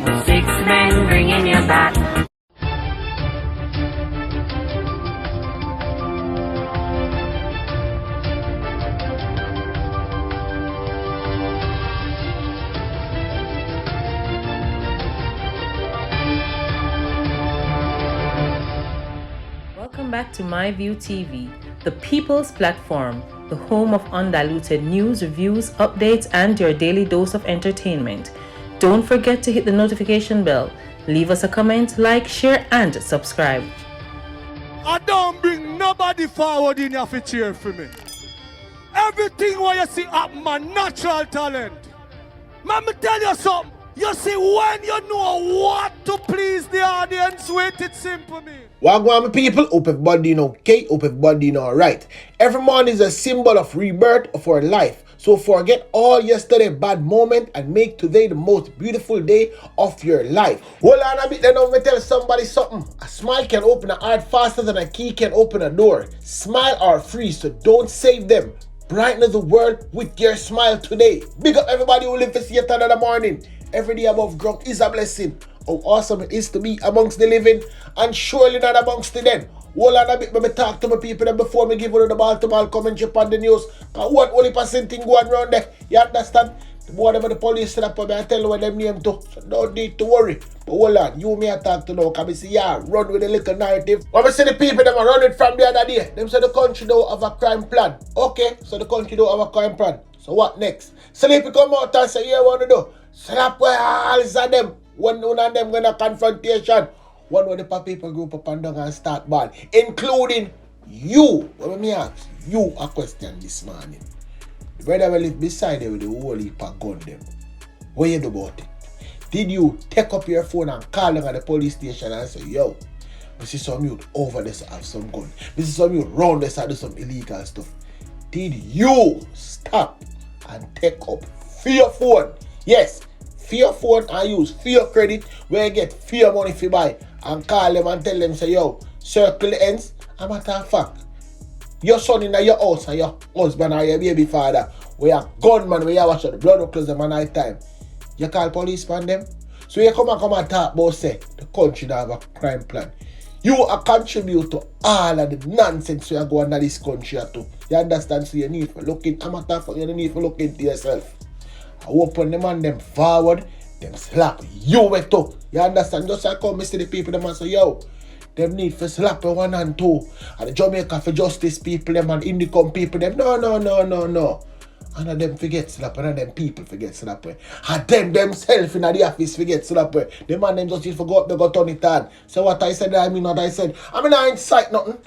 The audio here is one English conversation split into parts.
with 6 men bringing you back. Welcome back to MyView TV, the people's platform, the home of undiluted news, reviews, updates, and your daily dose of entertainment. Don't forget to hit the notification bell, leave us a comment, like, share, and subscribe. I don't bring nobody forward in your cheer for me. Everything what you see up my natural talent. Man, me tell you something. You see, when you know what to please the audience with, it's simple, me. Wagwan, my people, hope everybody know okay, hope everybody know alright. Every morning is a symbol of rebirth of our life. So forget all yesterday bad moment and make today the most beautiful day of your life. Hold on a bit, then I'm gonna tell somebody something. A smile can open a heart faster than a key can open a door. Smile are free, so don't save them. Brighten the world with your smile today. Big up everybody who live to see it another morning. Every day above ground is a blessing. How awesome it is to be amongst the living and surely not amongst the dead. Hold on a bit, let me talk to my people then before me give you the ball commentary on the news. Because what only percent thing going around there, you understand? Whatever the police set up for me, I tell you what them name to. So don't need to worry. But hold on, you may talk to now, because I see, yeah, run with a little narrative. When I see the people, them are running from the other day. Them say the country don't have a crime plan. Okay, so the country don't have a crime plan. So what next? Sleepy come out and say, yeah, what to do? Slap where all of them. One of them gonna confrontation. One of the people group up and down and start ball. Including you. Let me ask you a question this morning. The brother will live beside you with the whole heap of gun them. What you do about it? Did you take up your phone and call them at the police station and say, yo, I see some youth over there have some gun. I see some youth round there do some illegal stuff. Did you stop and take up for your phone? Yes, for your phone and use for your credit where you get for your money for buy and call them and tell them say, yo, circle the ends. A matter of fact, your son in your house and your husband or your baby father, where a gunman where you watch the blood of close them at night time. You call police on them. So you come and talk about say the country don't have a crime plan. You are contribute to all of the nonsense we are going under this country too. You understand? So you need to look in. A matter of fact, you need to look into yourself. I open them and them forward, them slap you with too. You understand? Just like how I see the people them and say, yo, them need for slap you 1 and 2. And the Jamaica for justice people them and Indicom people them. No. And of them forget slap and of them people forget slap. And them themselves in the office forget slap. The man them just forgot they got turn it on. So what I said, I mean what I said. I mean I ain't sight nothing.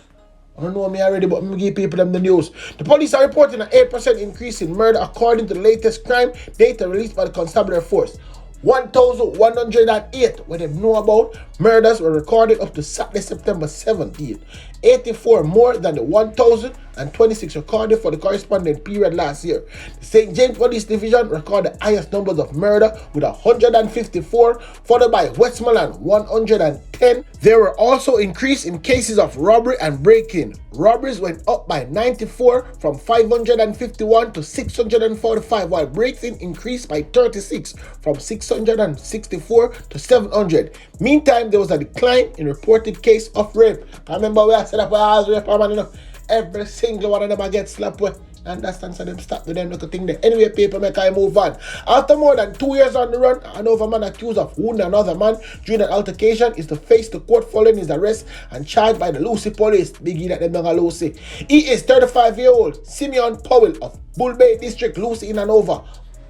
I don't know me already, but I'm going to give people them the news. The police are reporting an 8% increase in murder according to the latest crime data released by the Constabulary Force. 1,108 what they know about murders were recorded up to Saturday, September 17th. 84 more than the 1,026 recorded for the corresponding period last year. The St. James Police Division recorded the highest numbers of murder with 154, followed by Westmoreland 110. There were also increase in cases of robbery and break-in. Robberies went up by 94 from 551 to 645, while breaks-in increased by 36 from 664 to 700. Meantime, there was a decline in reported case of rape. I remember where I said that I was rape, man, you know, every single one of them I get slapped with. Understand, so them stop with them little thing there. Anyway, people, make I move on. After more than 2 years on the run, another man accused of wounding another man during an altercation is to face the court following his arrest and charged by the Lucy police. Biggie that them young Lucy. He is 35-year-old Simeon Powell of Bull Bay District, Lucy in Hanover.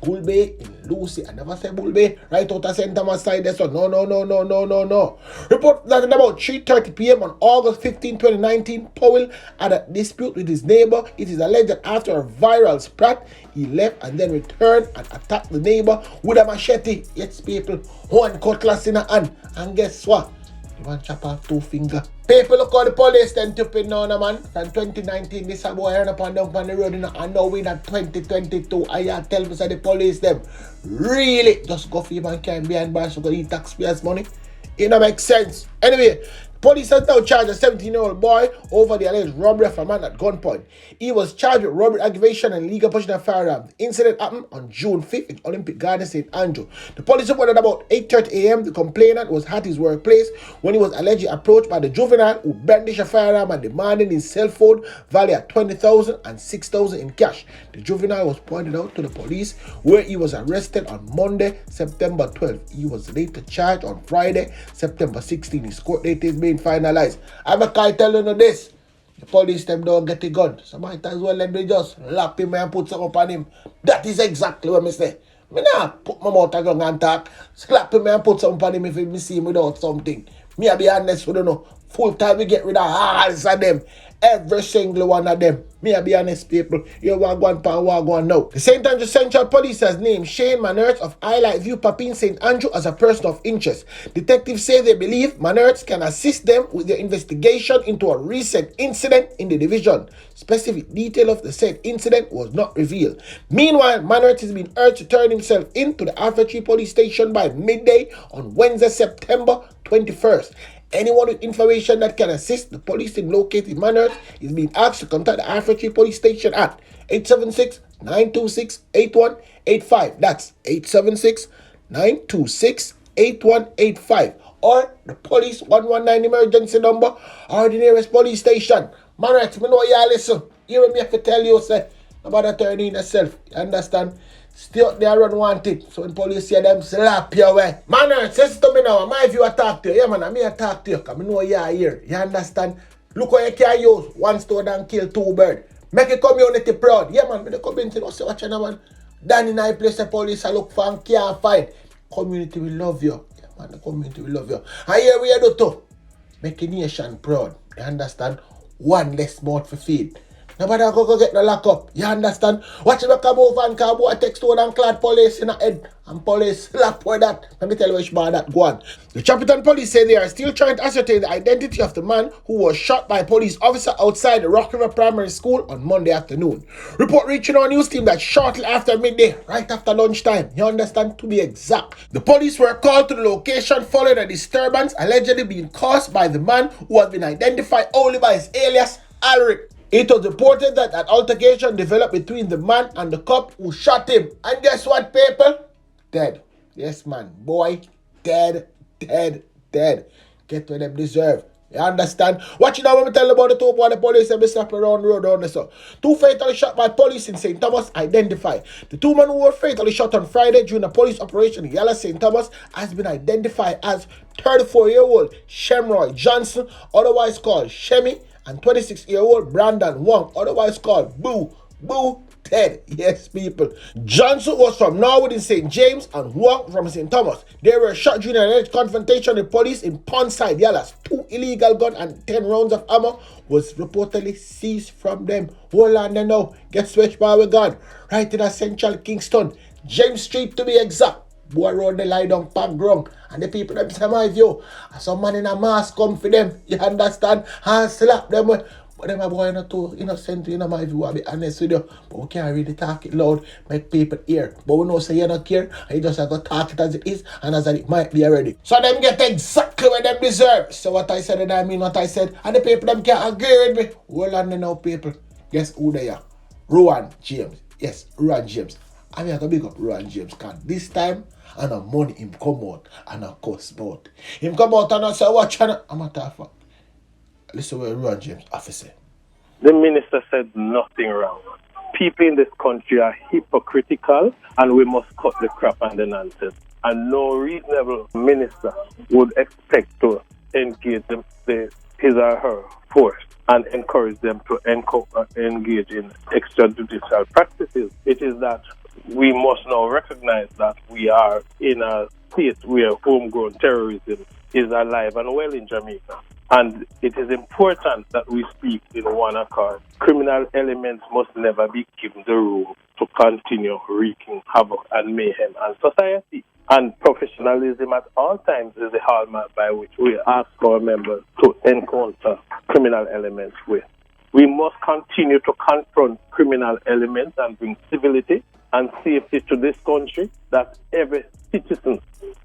Bull Bay in Lucy. I never say Bull Bay. Right out of St. Thomas side there. So no. Report that at about 3:30 p.m. on August 15, 2019, Powell had a dispute with his neighbor. It is alleged that after a viral sprat, he left and then returned and attacked the neighbor with a machete. Yes, people. One cutlass in a hand. And guess what? The man chop off 2 fingers. People look how the police then tupid now, man. From 2019, this a boy ran up and down on the road, you know, and now we in 2022. I tell me, say the police them really just go for him and carry behind bars to go eat taxpayers' money. It don't make sense. Anyway, Police has now charged a 17-year-old boy over the alleged robbery of a man at gunpoint. He was charged with robbery, aggravation, and illegal possession of firearms. The incident happened on June 5th in Olympic Garden, St. Andrew. The police reported about 8:30 a.m. the complainant was at his workplace when he was allegedly approached by the juvenile who brandished a firearm and demanded his cell phone valued at $20,000 and $6,000 in cash. The juvenile was pointed out to the police, where he was arrested on Monday, September 12th. He was later charged on Friday, September 16th. His court date is being finalized. I'm a guy telling you this. The police them don't get a gun. So might as well let me just lap him and put something upon him. That is exactly what I say. Me nah put my mouth on and talk. Slap him and put something upon him if me see him without something. Me I be honest with you know. Full time we get rid of all of them. Every single one of them. Me I be honest, people. You want one pound, want one now. The St. Andrew Central Police has named Shane Manertz of Highlight View Papine St. Andrew as a person of interest. Detectives say they believe Manertz can assist them with their investigation into a recent incident in the division. Specific detail of the said incident was not revealed. Meanwhile, Manertz has been urged to turn himself in to the Alpha Tree Police Station by midday on Wednesday, September 21st. Anyone with information that can assist the police in locating Manertz is being asked to contact the Alpha Tree Police Station at 876-926-8185. That's 876-926-8185. Or the police 119 emergency number or the nearest police station. Manertz, me know y'all listen. Hear me have to tell you, say, about turning yourself. You understand? Stay out there unwanted. So when police see them, slap your way. Manertz, listen to me now. My view I talk to you. Yeah, man, I talk to you. Because I know you are here. You understand? Look how you can use one stone and kill two birds. Make a community proud. Yeah, man, the community don't say what you know, man. Down in a place the police I look for and can't find. Community will love you. Yeah, man, the community will love you. And here we do too. Make a nation proud. You understand? One less mouth for feed. Nobody go get the lock up. You understand? Watch him come over and come over, text one and clad police in the head. And police slap with that. Let me tell you which bar that go on. The Chapiton police say they are still trying to ascertain the identity of the man who was shot by a police officer outside the Rock River Primary School on Monday afternoon. Report reaching our news team that shortly after midday, right after lunchtime, you understand, to be exact, the police were called to the location following a disturbance allegedly being caused by the man who had been identified only by his alias, Alric. It was reported that an altercation developed between the man and the cop who shot him. And guess what, people? Dead. Yes, man. Boy, dead. Get what them deserve. You understand? Watch it now when we tell about the two boy the police and slap around the road down there. So, two fatally shot by police in St. Thomas identified. The two men who were fatally shot on Friday during a police operation in Yala St. Thomas has been identified as 34-year-old Shemroy Johnson, otherwise called Shemmy, and 26-year-old Brandon Wong, otherwise called Boo Ted. Yes, people. Johnson was from Norwood in St. James and Wong from St. Thomas. They were shot during an alleged confrontation with police in Pondside, Yalas. 2 illegal guns and 10 rounds of ammo was reportedly seized from them. Hold on there now. Guess which bar we gone? Right in a Central Kingston. James Street to be exact. Boy road they lie down pan GRUNG. And the people them say my view. And some man in a mask come for them. You understand? And slap them. But them a boy not too innocent, my view. I'll be honest with you. But we can't really talk it loud, make people hear. But we know say you don't care. And you just have to talk it as it is and as it might be already. So them get exactly what them deserve. So what I said and I mean what I said. And the people them can't agree with me. Hold on now, people. Guess who they are? Rowan James. Yes, Rowan James. I'm going to big up Rowan James because this time and a money him come out and a cost out. Him come out and I say, watch and I'm a tough fact. Listen what Rowan James have to say. The minister said nothing wrong. People in this country are hypocritical and we must cut the crap and the nonsense. And no reasonable minister would expect to engage his or her force and encourage them to engage in extrajudicial practices. It is that we must now recognize that we are in a state where homegrown terrorism is alive and well in Jamaica. And it is important that we speak in one accord. Criminal elements must never be given the room to continue wreaking havoc and mayhem in society. And professionalism at all times is the hallmark by which we ask our members to encounter criminal elements with. We must continue to confront criminal elements and bring civility and safety to this country, that every citizen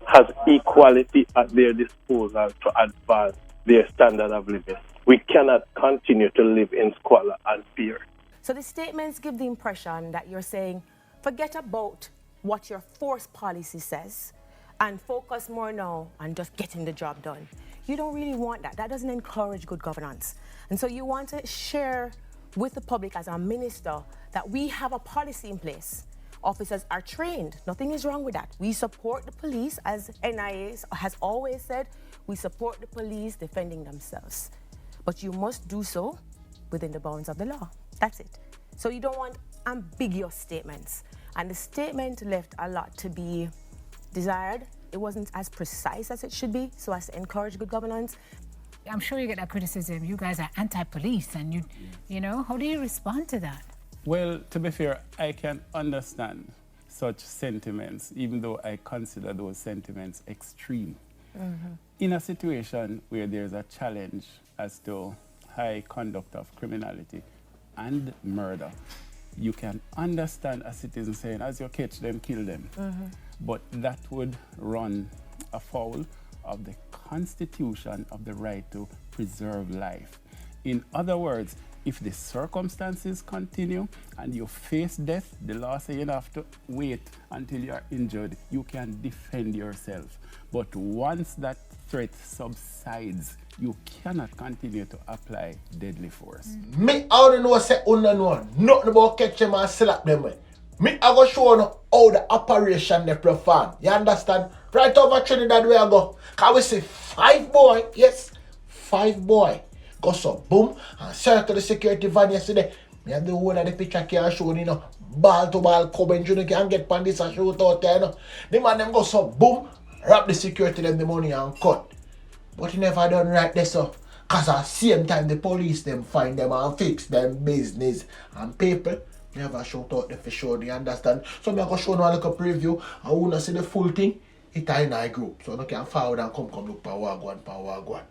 has equality at their disposal to advance their standard of living. We cannot continue to live in squalor and fear. So the statements give the impression that you're saying, forget about what your force policy says and focus more now on just getting the job done. You don't really want that. That doesn't encourage good governance. And so you want to share with the public as a minister that we have a policy in place. Officers are trained. Nothing is wrong with that. We support the police, as NIA has always said, we support the police defending themselves. But you must do so within the bounds of the law. That's it. So you don't want ambiguous statements. And the statement left a lot to be desired. It wasn't as precise as it should be, so as to encourage good governance. I'm sure you get that criticism. You guys are anti-police, and you know, how do you respond to that? Well, to be fair, I can understand such sentiments, even though I consider those sentiments extreme. In a situation where there's a challenge as to high conduct of criminality and murder, you can understand a citizen saying, as you catch them, kill them. But that would run afoul of the Constitution of the right to preserve life. In other words, if the circumstances continue and you face death, the law says you have to wait until you are injured. You can defend yourself. But once that threat subsides, you cannot continue to apply deadly force. Me, I don't know say know nothing about catch them and slap them. Me, I go show you how the operation they perform. You understand? Right over Trinidad where I go. Can we say 5 boy? Yes, 5 boy. Go so boom and circle the security van yesterday. Me have the whole of the picture can show you know. Ball to ball coming, you can get pan this and shoot out there, you know. The man them go so boom, wrap the security them the money and cut. But he never done right there so. Cause at the same time the police them find them and fix them business. And people never shout out the for sure, you understand? So me I go show you a little preview and who not see the full thing, it's in our group. So you can forward and come look for Wagwan.